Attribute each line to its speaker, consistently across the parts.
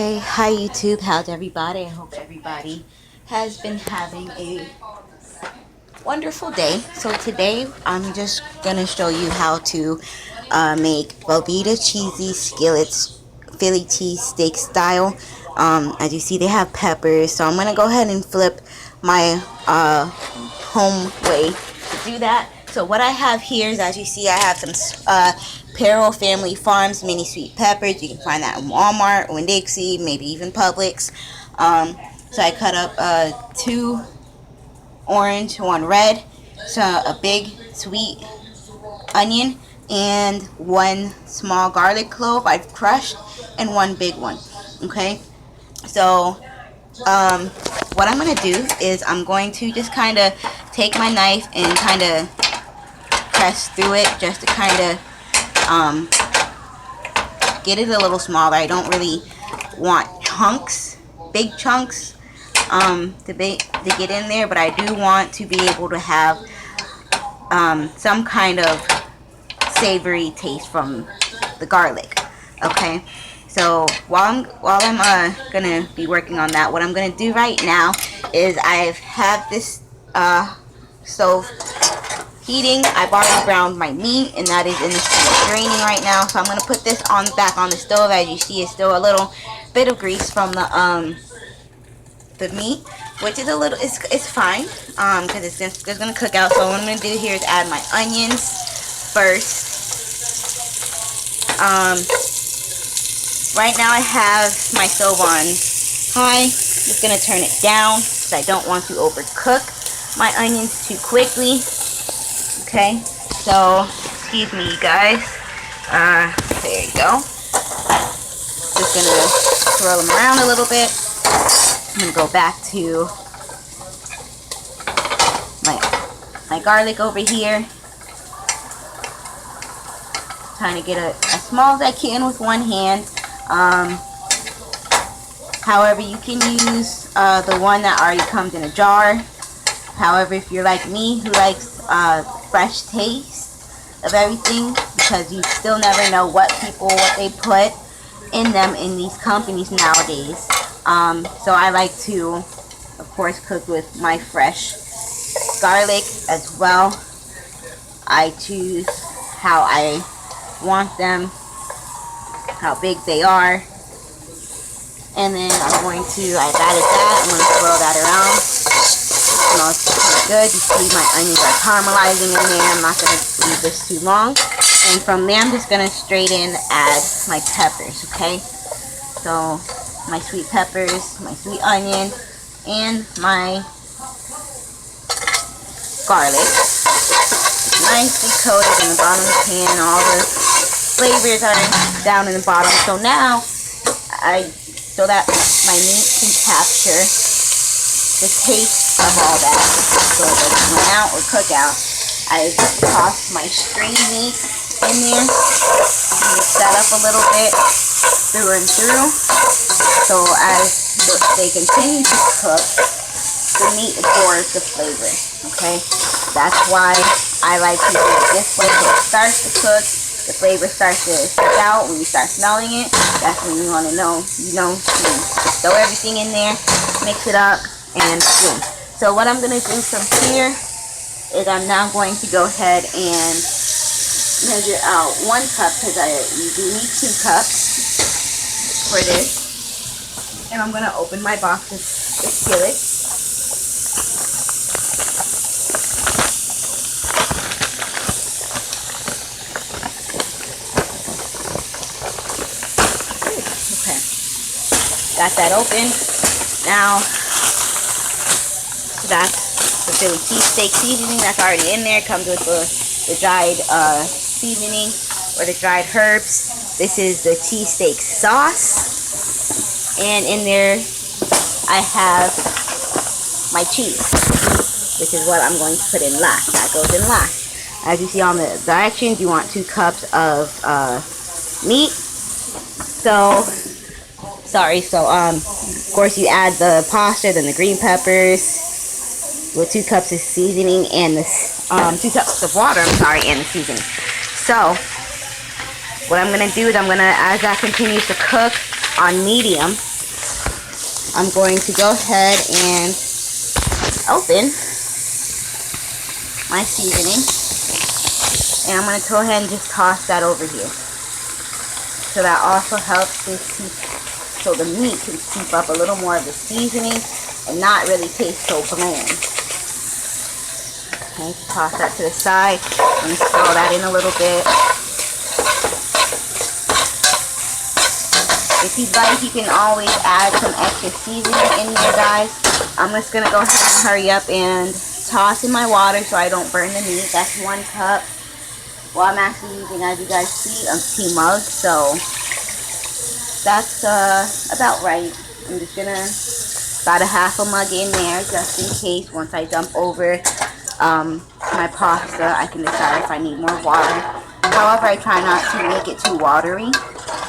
Speaker 1: Hey, hi YouTube, how's everybody? I hope everybody has been having a wonderful day. So today I'm just gonna show you how to make velveeta cheesy skillets Philly cheesesteak style. As you see, they have peppers, so I'm gonna go ahead and flip my home way to do that. So what I have here is, as you see, I have some Peril Family Farms mini sweet peppers. You can find that in Walmart, Winn-Dixie, maybe even Publix. So I cut up 2 orange, 1 red, so a big sweet onion, and 1 small garlic clove I've crushed, and 1 big one. Okay, so what I'm gonna do is I'm going to just kind of take my knife and kind of press through it just to kind of get it a little smaller. I don't really want chunks, big chunks, to get in there, but I do want to be able to have some kind of savory taste from the garlic. Okay, so while I'm gonna be working on that, what I'm gonna do right now is I have this stove heating. I've already browned my meat, and that is in the steam draining right now. So I'm gonna put this back on the stove. As you see, it's still a little bit of grease from the meat, which is a little, it's fine, because it's just gonna cook out. So what I'm gonna do here is add my onions first. Right now I have my stove on high. Just gonna turn it down because I don't want to overcook my onions too quickly. Okay, so excuse me, you guys. There you go. Just gonna swirl them around a little bit. I'm gonna go back to my garlic over here. Trying to get as small as I can with one hand. However, you can use the one that already comes in a jar. However, if you're like me, who likes fresh taste of everything, because you still never know what they put in them in these companies nowadays. So I like to, of course, cook with my fresh garlic as well. I choose how I want them, how big they are, and then I've added that. I'm going to swirl that around. It smells pretty good. You see my onions are caramelizing in there. I'm not going to leave this too long. And from there, I'm just going to straight in add my peppers, okay? So my sweet peppers, my sweet onion, and my garlic. Nicely coated in the bottom of the pan. All the flavors are down in the bottom. So now, so that my meat can capture the taste of all that, so it doesn't run out or cook out, I toss my string meat in there, mix that up a little bit, through and through. So as they continue to cook, the meat absorbs the flavor. Okay, that's why I like to do it this way. So it starts to cook, the flavor starts to stick out. When you start smelling it, that's when you want to know, just throw everything in there, mix it up, and boom. So what I'm going to do from here is I'm now going to go ahead and measure out 1 cup, because you do need 2 cups for this. And I'm going to open my box of the skillet. Okay, got that open. Now, that's the Philly cheesesteak seasoning that's already in there. It comes with the dried seasoning or the dried herbs. This is the cheesesteak sauce, and in there I have my cheese, which is what I'm going to put in last. That goes in last. As you see on the directions, you want 2 cups of meat. So of course you add the pasta, then the green peppers, with 2 cups of seasoning and the 2 cups of water, and the seasoning. So what I'm going to do is as that continues to cook on medium, I'm going to go ahead and open my seasoning, and I'm going to go ahead and just toss that over here. So that also helps this so the meat can keep up a little more of the seasoning and not really taste so bland. Okay, toss that to the side. I'm going to swirl that in a little bit. If you'd like, you can always add some extra seasoning in there, guys. I'm just going to go ahead and hurry up and toss in my water so I don't burn the meat. That's 1 cup. Well, I'm actually using, as you guys see, a tea mug, so that's about right. I'm just going to about a half a mug in there just in case. Once I dump over my pasta, I can decide if I need more water. However, I try not to make it too watery,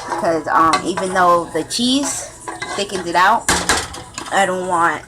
Speaker 1: because even though the cheese thickens it out, I don't want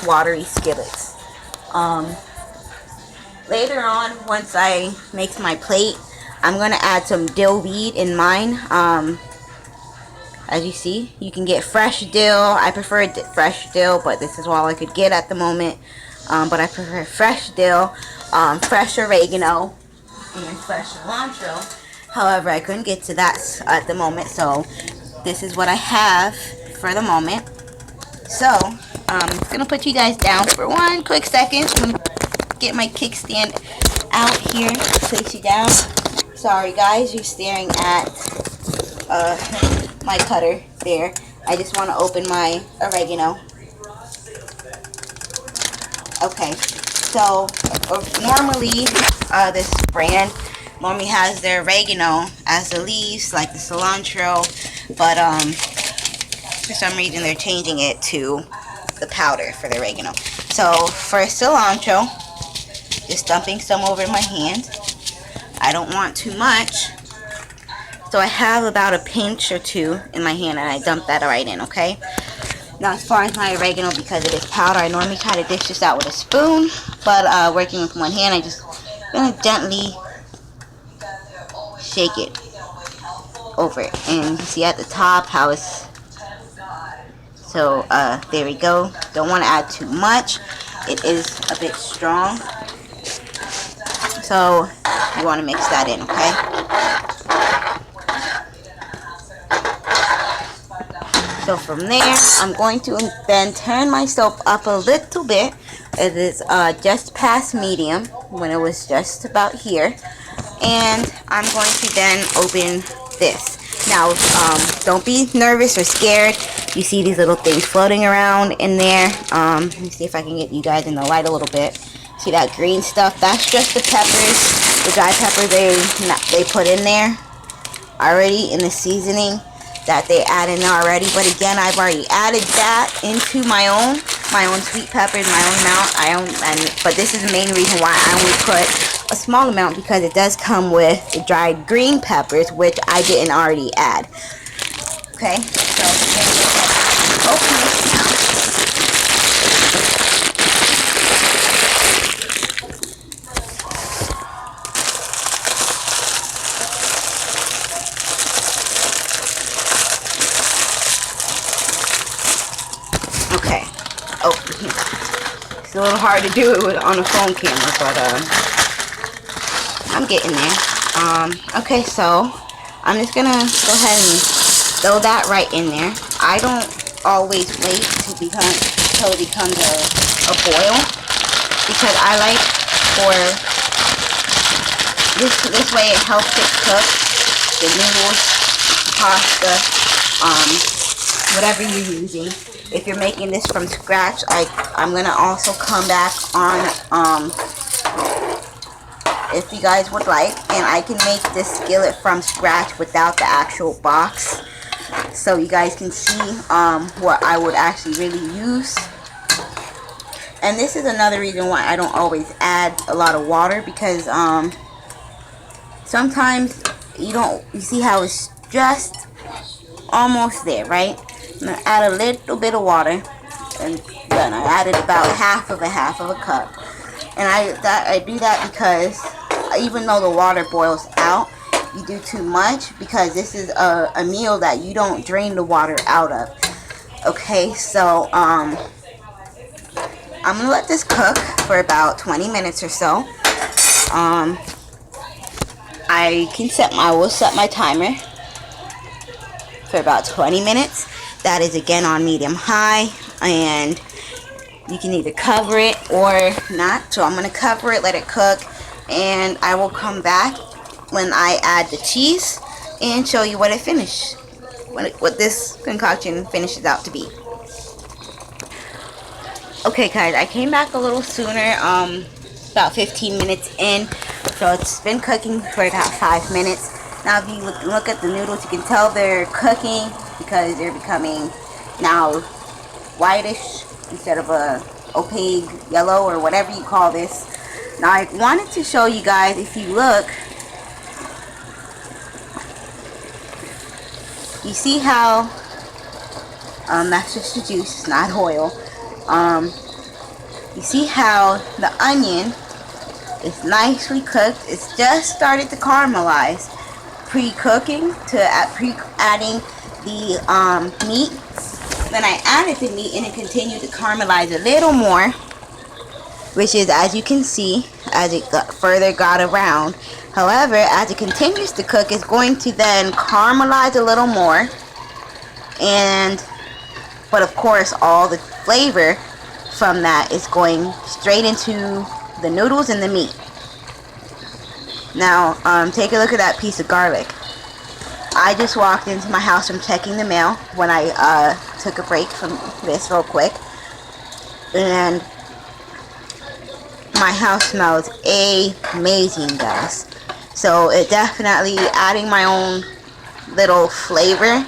Speaker 1: watery skillets. Later on, once I make my plate, I'm going to add some dill weed in mine. As you see, you can get fresh dill. I prefer fresh dill, but this is all I could get at the moment. But I prefer fresh dill, fresh oregano, and fresh cilantro. However, I couldn't get to that at the moment, so this is what I have for the moment. So, I'm just going to put you guys down for 1 quick second. I'm going to get my kickstand out here, place you down. Sorry guys, you're staring at my cutter there. I just want to open my oregano. Okay, so normally this brand normally has their oregano as the leaves, like the cilantro, but for some reason they're changing it to the powder for the oregano. So for cilantro, just dumping some over my hand. I don't want too much, so I have about a pinch or 2 in my hand, and I dump that right in. Okay, now as far as my oregano, because it is powder, I normally try to dish this out with a spoon, but working with one hand, I just gonna gently shake it over it, and you can see at the top how it's, so there we go. Don't want to add too much, it is a bit strong, so you want to mix that in. Okay, so from there, I'm going to then turn my stove up a little bit. It is just past medium, when it was just about here. And I'm going to then open this. Now, don't be nervous or scared. You see these little things floating around in there. Let me see if I can get you guys in the light a little bit. See that green stuff? That's just the peppers, the dry peppers they put in there already in the seasoning that they add in there already. But again, I've already added that into my own sweet peppers, my own amount. But this is the main reason why I only put a small amount, because it does come with the dried green peppers, which I didn't already add. Okay, so open this now. Okay, open here. It's a little hard to do it on a phone camera, but I'm getting there. Okay, so I'm just gonna go ahead and throw that right in there. I don't always wait until it becomes a boil, because I like for this way it helps it cook the noodles, pasta, whatever you're using. If you're making this from scratch, I'm gonna also come back on if you guys would like, and I can make this skillet from scratch without the actual box, so you guys can see what I would actually really use. And this is another reason why I don't always add a lot of water, because sometimes you see how it's just almost there, right? I'm gonna add a little bit of water, and then I added about half of a cup. And I do that because even though the water boils out, you do too much, because this is a meal that you don't drain the water out of. Okay, so I'm gonna let this cook for about 20 minutes or so. I will set my timer for about 20 minutes. That is again on medium high, and you can either cover it or not. So I'm gonna cover it, let it cook, and I will come back when I add the cheese and show you what it finished, what this concoction finishes out to be. Okay guys, I came back a little sooner, about 15 minutes in, so it's been cooking for about 5 minutes. Now if you look at the noodles, you can tell they're cooking because they're becoming now whitish instead of a opaque yellow or whatever you call this. Now I wanted to show you guys, if you look, you see how that's just the juice, it's not oil. You see how the onion is nicely cooked. It's just started to caramelize. Pre-cooking to adding the meat. Then I added the meat and it continued to caramelize a little more, which is, as you can see, as it further got around. However, as it continues to cook, it's going to then caramelize a little more, but of course all the flavor from that is going straight into the noodles and the meat. Now take a look at that piece of garlic. I just walked into my house from checking the mail when I took a break from this real quick, and my house smells amazing, guys. So it definitely, adding my own little flavor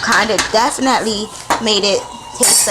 Speaker 1: kind of definitely made it taste like